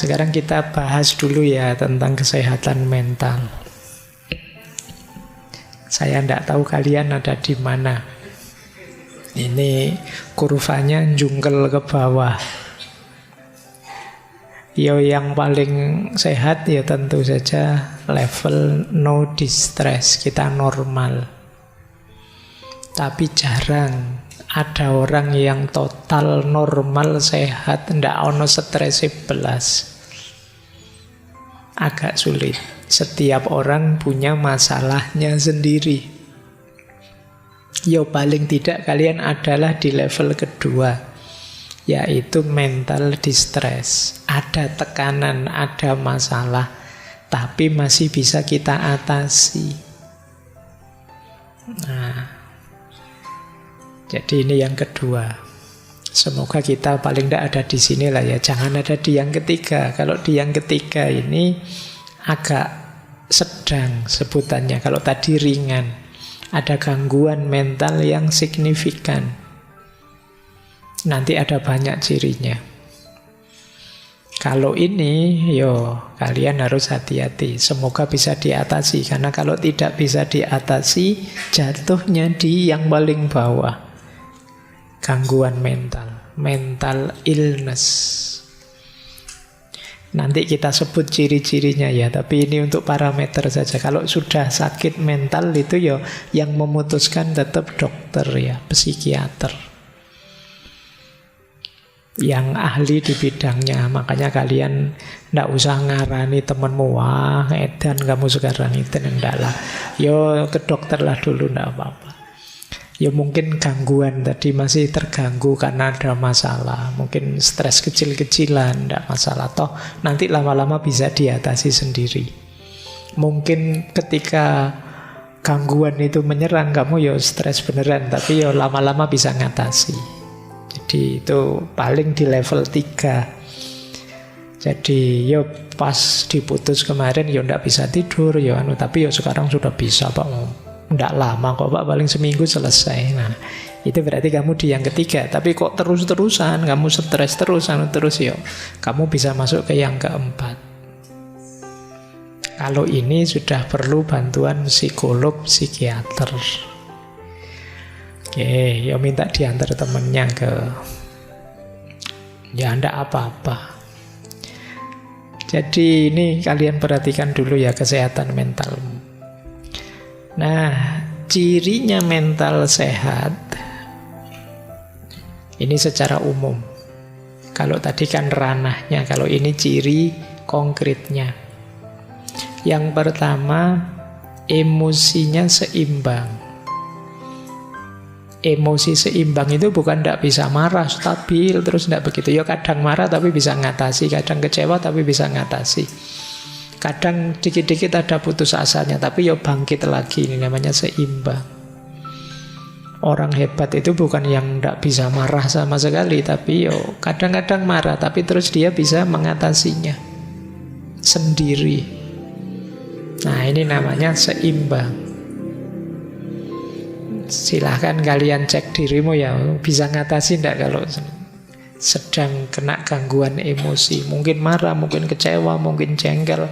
sekarang kita bahas dulu ya tentang kesehatan mental. Saya tidak tahu kalian ada di mana. Ini kurvanya jungkel ke bawah. Yang paling sehat ya tentu saja level no distress, kita normal. Tapi jarang ada orang yang total normal sehat, ndak ono stres belas. Agak sulit. Setiap orang punya masalahnya sendiri. Paling tidak kalian adalah di level kedua, yaitu mental distress. Ada tekanan, ada masalah, tapi masih bisa kita atasi. Nah, jadi ini yang kedua. Semoga kita paling tidak ada di sini lah ya. Jangan ada di yang ketiga. Kalau di yang ketiga ini agak sedang sebutannya. Kalau tadi ringan, ada gangguan mental yang signifikan. Nanti ada banyak cirinya. Kalau ini, kalian harus hati-hati. Semoga bisa diatasi. Karena kalau tidak bisa diatasi, jatuhnya di yang paling bawah. Gangguan mental illness. Nanti kita sebut ciri-cirinya ya, tapi ini untuk parameter saja. Kalau sudah sakit mental itu yang memutuskan tetap dokter ya, psikiater. Yang ahli di bidangnya. Makanya kalian ndak usah ngarani temenmu, wah edan kamu sekarang itu, ndak lah. Ke dokter lah dulu, ndak apa-apa. Mungkin gangguan tadi masih terganggu karena ada masalah. Mungkin stres kecil-kecilan, tidak masalah. Toh nanti lama-lama bisa diatasi sendiri. Mungkin ketika gangguan itu menyerang kamu stres beneran, tapi lama-lama bisa ngatasi. Jadi itu paling di level 3. Jadi pas diputus kemarin tidak bisa tidur tapi sekarang sudah bisa Pak. Tidak lama kok Pak, paling seminggu selesai. Nah, itu berarti kamu di yang ketiga. Tapi kok terus-terusan, kamu stres terus, kamu bisa masuk ke yang keempat. Kalau ini sudah perlu bantuan psikolog, psikiater. Oke, minta diantar temennya ke... enggak apa-apa. Jadi ini kalian perhatikan dulu ya kesehatan mentalmu. Nah, cirinya mental sehat ini secara umum. Kalau tadi kan ranahnya, kalau ini ciri konkretnya. Yang pertama, emosinya seimbang. Emosi seimbang itu bukan tidak bisa marah, stabil, terus tidak begitu. Kadang marah tapi bisa ngatasi, kadang kecewa tapi bisa ngatasi. Kadang dikit-dikit ada putus asanya, tapi bangkit lagi. Ini namanya seimbang. Orang hebat itu bukan yang tidak bisa marah sama sekali, tapi kadang-kadang marah, tapi terus dia bisa mengatasinya sendiri. Nah, ini namanya seimbang. Silahkan kalian cek dirimu bisa ngatasi tidak kalau sedang kena gangguan emosi. Mungkin marah, mungkin kecewa, mungkin jengkel.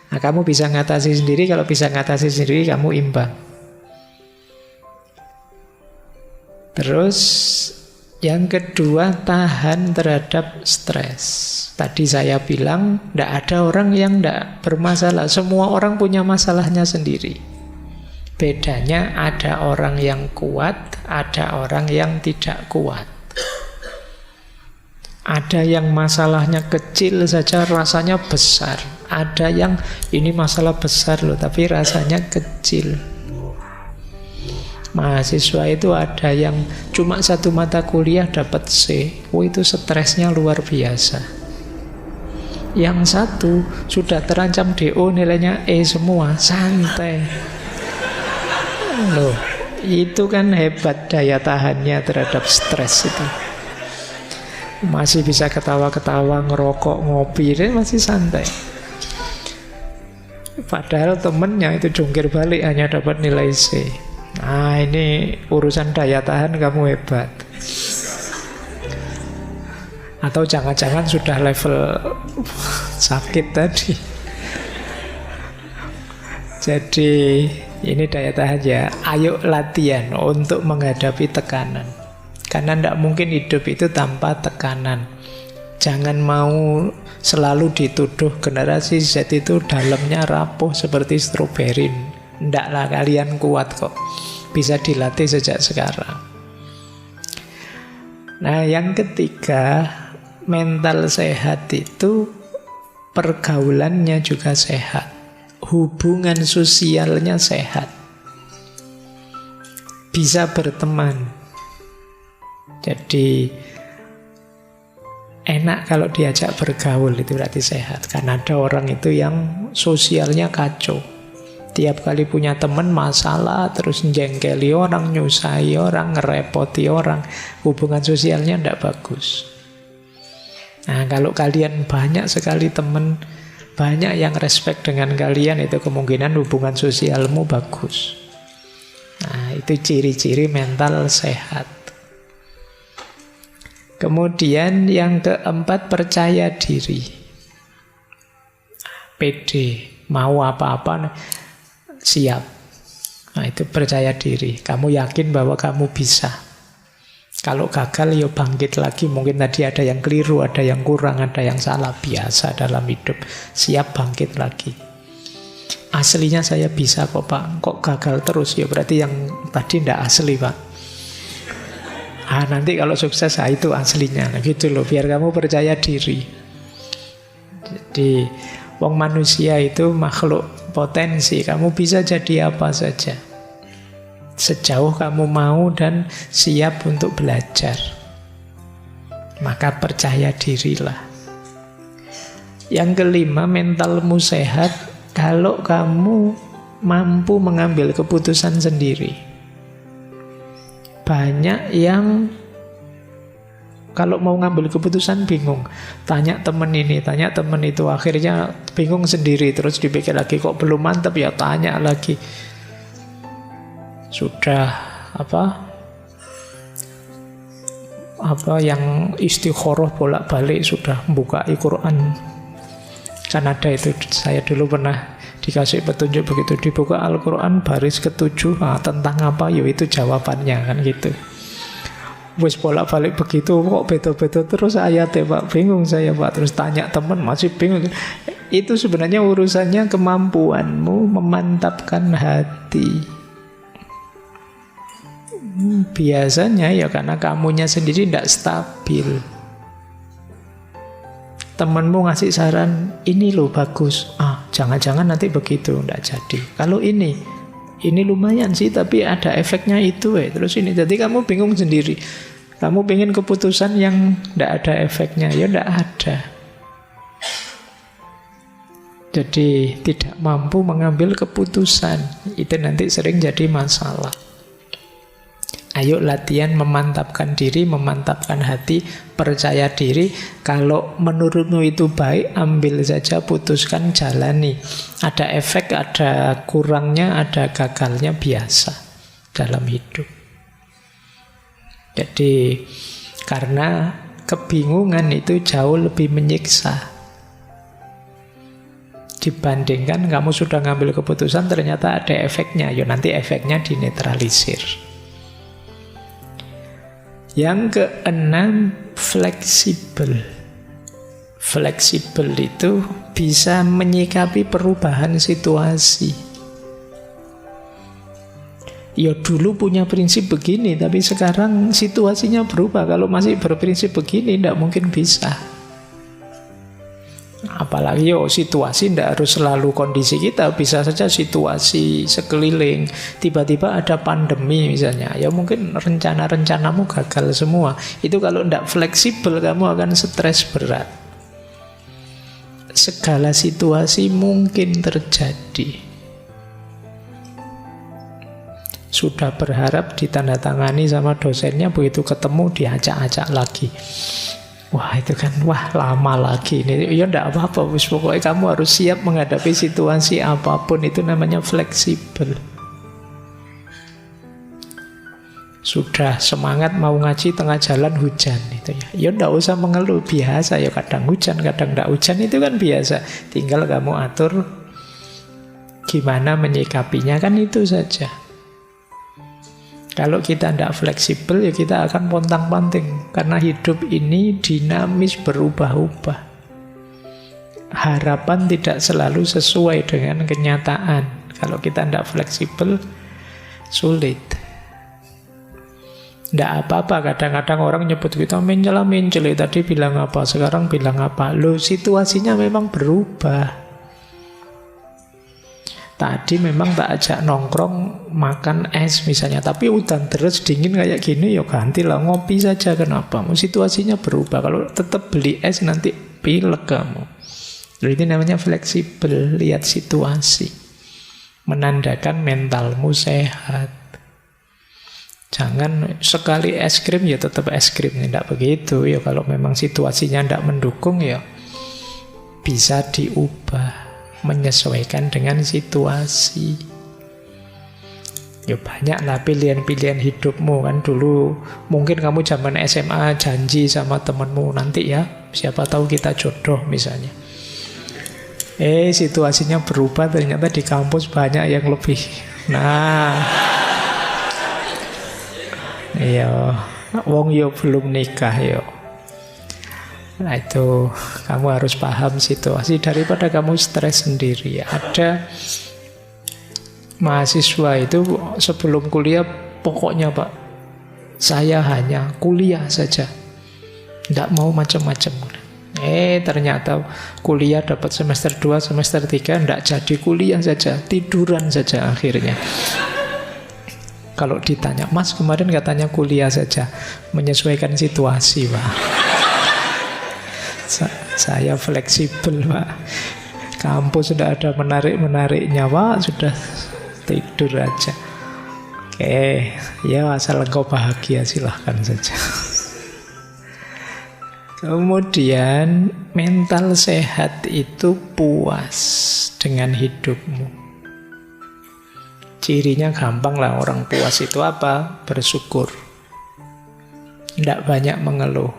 Nah, kamu bisa ngatasi sendiri. Kalau bisa ngatasi sendiri, kamu imbang. Terus yang kedua, tahan terhadap stres. Tadi saya bilang tidak ada orang yang tidak bermasalah. Semua orang punya masalahnya sendiri. Bedanya ada orang yang kuat, ada orang yang tidak kuat. Ada yang masalahnya kecil saja rasanya besar. Ada yang ini masalah besar loh, tapi rasanya kecil. Mahasiswa itu ada yang cuma satu mata kuliah dapat C. Itu stresnya luar biasa. Yang satu sudah terancam DO, nilainya E semua, santai. Loh, itu kan hebat daya tahannya terhadap stres itu. Masih bisa ketawa-ketawa, ngerokok, ngopi, dia masih santai. Padahal temennya itu jungkir balik hanya dapat nilai C. Nah, ini urusan daya tahan kamu hebat. Atau jangan-jangan sudah level sakit tadi. Jadi ini daya tahan ya. Ayo latihan untuk menghadapi tekanan. Karena tidak mungkin hidup itu tanpa tekanan. Jangan mau selalu dituduh generasi Z itu dalamnya rapuh seperti stroberi. Ndaklah, kalian kuat kok. Bisa dilatih sejak sekarang. Nah, yang ketiga, mental sehat itu pergaulannya juga sehat. Hubungan sosialnya sehat. Bisa berteman. Jadi enak kalau diajak bergaul, itu berarti sehat. Karena ada orang itu yang sosialnya kacau. Tiap kali punya teman masalah, terus jengkeli orang, nyusahi orang, ngerepoti orang. Hubungan sosialnya tidak bagus. Nah, kalau kalian banyak sekali teman, banyak yang respect dengan kalian, itu kemungkinan hubungan sosialmu bagus. Nah, itu ciri-ciri mental sehat. Kemudian yang keempat, percaya diri. Pede, mau apa-apa siap. Nah, itu percaya diri. Kamu yakin bahwa kamu bisa. Kalau gagal, ya bangkit lagi. Mungkin tadi ada yang keliru, ada yang kurang, ada yang salah. Biasa dalam hidup. Siap bangkit lagi. Aslinya saya bisa kok, Pak. Kok gagal terus? Ya berarti yang tadi tidak asli, Pak. Nanti kalau sukses, itu aslinya. Nah, gitu loh, biar kamu percaya diri. Jadi, wong manusia itu makhluk potensi. Kamu bisa jadi apa saja. Sejauh kamu mau dan siap untuk belajar. Maka percaya dirilah. Yang kelima, mentalmu sehat kalau kamu mampu mengambil keputusan sendiri. Banyak yang kalau mau ngambil keputusan bingung. Tanya temen ini, tanya temen itu. Akhirnya bingung sendiri. Terus dipikir lagi, kok belum mantap ya, tanya lagi. Sudah apa yang istikharah bolak-balik, sudah buka Al-Quran. Kan ada itu, saya dulu pernah dikasih petunjuk begitu, dibuka Al-Quran baris ke-7, tentang apa, ya itu jawabannya, kan gitu. Wis bolak-balik begitu, kok beda-beda terus ayatnya, Pak, bingung saya, Pak. Terus tanya teman, masih bingung. Itu sebenarnya urusannya kemampuanmu memantapkan hati. Biasanya ya karena kamunya sendiri tidak stabil. Temanmu ngasih saran, ini loh bagus. Jangan-jangan nanti begitu, tidak jadi. Kalau ini lumayan sih, tapi ada efeknya itu. Terus ini, jadi kamu bingung sendiri. Kamu pengen keputusan yang tidak ada efeknya, ya tidak ada. Jadi tidak mampu mengambil keputusan. Itu nanti sering jadi masalah. Ayo latihan memantapkan diri, memantapkan hati, percaya diri. Kalau menurutmu itu baik, ambil saja, putuskan, jalani. Ada efek, ada kurangnya, ada gagalnya, biasa dalam hidup. Jadi karena kebingungan itu jauh lebih menyiksa dibandingkan kamu sudah ngambil keputusan ternyata ada efeknya. Ya nanti efeknya dinetralisir. Yang keenam, fleksibel. Fleksibel itu bisa menyikapi perubahan situasi. Ya dulu punya prinsip begini, tapi sekarang situasinya berubah. Kalau masih berprinsip begini, tidak mungkin bisa. Apalagi situasi tidak harus selalu kondisi kita, bisa saja situasi sekeliling. Tiba-tiba ada pandemi misalnya, ya mungkin rencana-rencanamu gagal semua. Itu kalau tidak fleksibel, kamu akan stres berat. Segala situasi mungkin terjadi. Sudah berharap ditandatangani sama dosennya, begitu ketemu diajak-ajak lagi. Wah itu kan, lama lagi ini. Ya enggak apa-apa, pokoknya kamu harus siap menghadapi situasi apapun. Itu namanya fleksibel. Sudah semangat mau ngaji, tengah jalan hujan itu ya. Ya ndak usah mengeluh, biasa ya, kadang hujan, kadang ndak hujan, itu kan biasa. Tinggal kamu atur gimana menyikapinya, kan itu saja. Kalau kita ndak fleksibel ya kita akan pontang-panting, karena hidup ini dinamis, berubah-ubah. Harapan tidak selalu sesuai dengan kenyataan. Kalau kita ndak fleksibel, sulit. Ndak apa-apa, kadang-kadang orang nyebut kita mencela-mencela, tadi bilang apa, sekarang bilang apa. Loh, situasinya memang berubah. Tadi memang tak ajak nongkrong makan es misalnya, tapi udan terus dingin kayak gini, ya gantilah ngopi saja, kenapa? Situasinya berubah. Kalau tetap beli es nanti pilek kamu. Jadi namanya fleksibel, lihat situasi. Menandakan mentalmu sehat. Jangan sekali es krim ya tetap es krim, tidak begitu ya. Kalau memang situasinya tidak mendukung ya bisa diubah, menyesuaikan dengan situasi. Ya banyaklah pilihan-pilihan hidupmu kan. Dulu mungkin kamu zaman SMA janji sama temanmu, nanti ya siapa tahu kita jodoh misalnya. Situasinya berubah, ternyata di kampus banyak yang lebih. Iya, wong yo belum nikah yo. Nah itu kamu harus paham situasi daripada kamu stres sendiri. Ada mahasiswa itu sebelum kuliah pokoknya Pak, saya hanya kuliah saja, tidak mau macam-macam. Ternyata kuliah dapat semester 2, semester 3 tidak jadi kuliah saja, tiduran saja akhirnya. Kalau ditanya, Mas kemarin katanya kuliah saja, menyesuaikan situasi Pak. Saya fleksibel Pak. Kampus sudah ada menarik-menariknya Pak, sudah tidur aja. Oke, ya asal engkau bahagia silahkan saja. Kemudian mental sehat itu puas dengan hidupmu. Cirinya gampang lah, orang puas itu apa? Bersyukur. Tidak banyak mengeluh.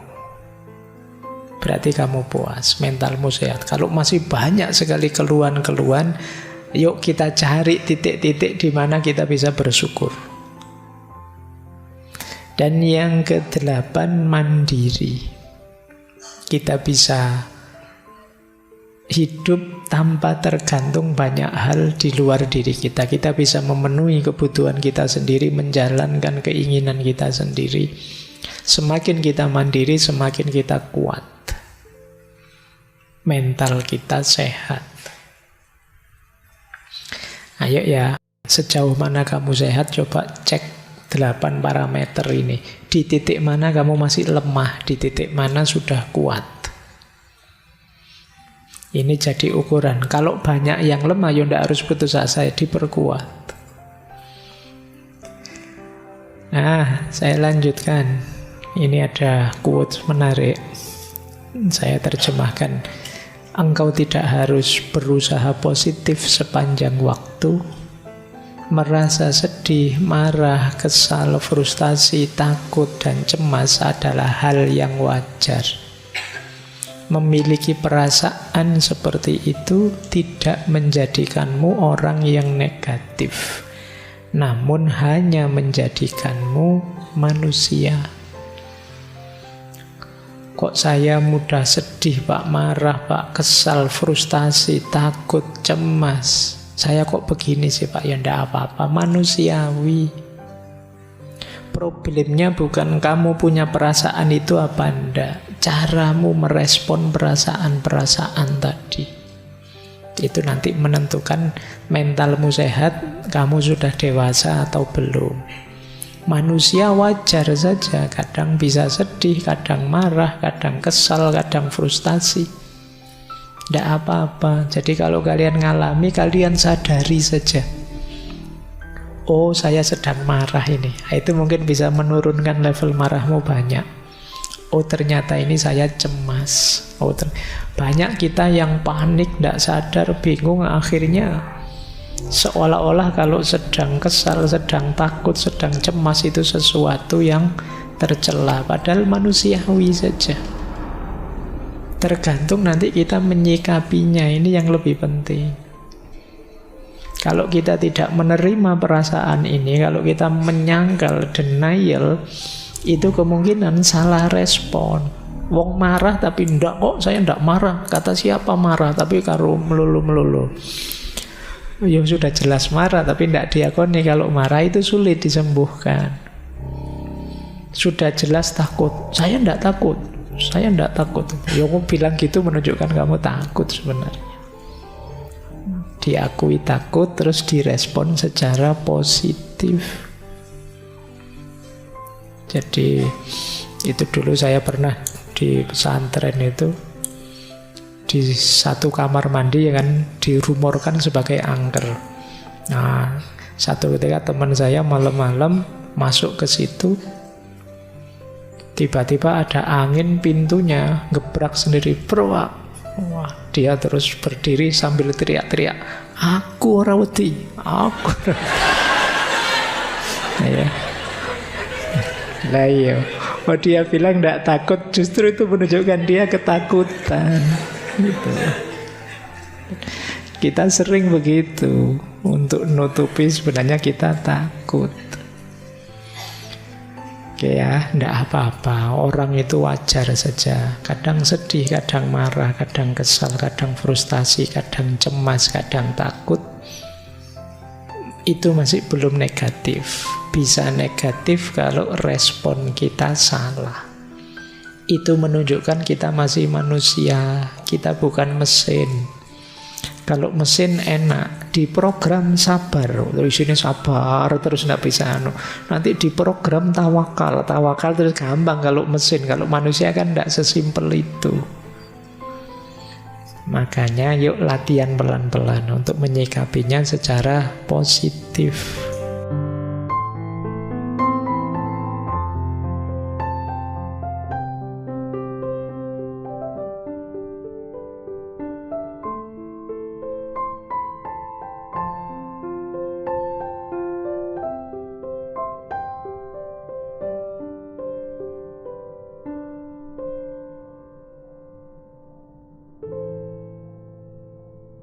Berarti kamu puas, mentalmu sehat. Kalau masih banyak sekali keluhan-keluhan, yuk kita cari titik-titik di mana kita bisa bersyukur. Dan yang ke-8, mandiri. Kita bisa hidup tanpa tergantung banyak hal di luar diri kita. Kita bisa memenuhi kebutuhan kita sendiri, menjalankan keinginan kita sendiri. Semakin kita mandiri, semakin kita kuat. Mental kita sehat. Ayo ya, sejauh mana kamu sehat, coba cek 8 parameter ini. Di titik mana kamu masih lemah, di titik mana sudah kuat. Ini jadi ukuran. Kalau banyak yang lemah, ya tidak harus putus asa, diperkuat. Nah, saya lanjutkan. Ini ada quotes menarik. Saya terjemahkan. Engkau tidak harus berusaha positif sepanjang waktu. Merasa sedih, marah, kesal, frustasi, takut, dan cemas adalah hal yang wajar. Memiliki perasaan seperti itu tidak menjadikanmu orang yang negatif, namun hanya menjadikanmu manusia. Kok saya mudah sedih Pak, marah Pak, kesal, frustasi, takut, cemas. Saya kok begini sih Pak? Ya enggak apa-apa, manusiawi. Problemnya bukan kamu punya perasaan itu apa enggak, caramu merespon perasaan-perasaan tadi. Itu nanti menentukan mentalmu sehat, kamu sudah dewasa atau belum. Manusia wajar saja, kadang bisa sedih, kadang marah, kadang kesal, kadang frustasi. Tidak apa-apa. Jadi kalau kalian ngalami, kalian sadari saja. Oh, saya sedang marah ini. Itu mungkin bisa menurunkan level marahmu banyak. Oh, ternyata ini saya cemas. Banyak kita yang panik, tidak sadar, bingung, akhirnya Seolah-olah kalau sedang kesal, sedang takut, sedang cemas itu sesuatu yang tercela, padahal manusiawi saja. Tergantung nanti kita menyikapinya, ini yang lebih penting. Kalau kita tidak menerima perasaan ini, kalau kita menyangkal, denial, itu kemungkinan salah respon. Wong marah tapi ndak kok, saya ndak marah. Kata siapa marah tapi karo melulu-melulu. Ya sudah jelas marah tapi ndak diakoni. Kalau marah itu sulit disembuhkan. Sudah jelas takut, saya ndak takut. Saya ndak takut. Ya kamu bilang gitu menunjukkan kamu takut sebenarnya. Diakui takut, terus direspon secara positif. Jadi itu dulu saya pernah di pesantren itu, di satu kamar mandi yang kan dirumorkan sebagai angker. Nah, satu ketika teman saya malam-malam masuk ke situ, tiba-tiba ada angin, pintunya gebrak sendiri, prowak. Wah, dia terus berdiri sambil teriak-teriak, aku ora wedi, aku. Ya. Lah iya. Oh, dia bilang tidak takut, justru itu menunjukkan dia ketakutan. Gitu. Kita sering begitu, untuk nutupi sebenarnya kita takut. Oke ya, tidak apa-apa. Orang itu wajar saja. Kadang sedih, kadang marah, kadang kesal, kadang frustasi, kadang cemas, kadang takut. Itu masih belum negatif. Bisa negatif kalau respon kita salah. Itu menunjukkan kita masih manusia, kita bukan mesin. Kalau mesin enak, diprogram sabar, terus ini sabar, terus tidak bisa nanti diprogram tawakal terus gampang kalau mesin. Kalau manusia kan tidak sesimpel itu. Makanya yuk latihan pelan-pelan untuk menyikapinya secara positif.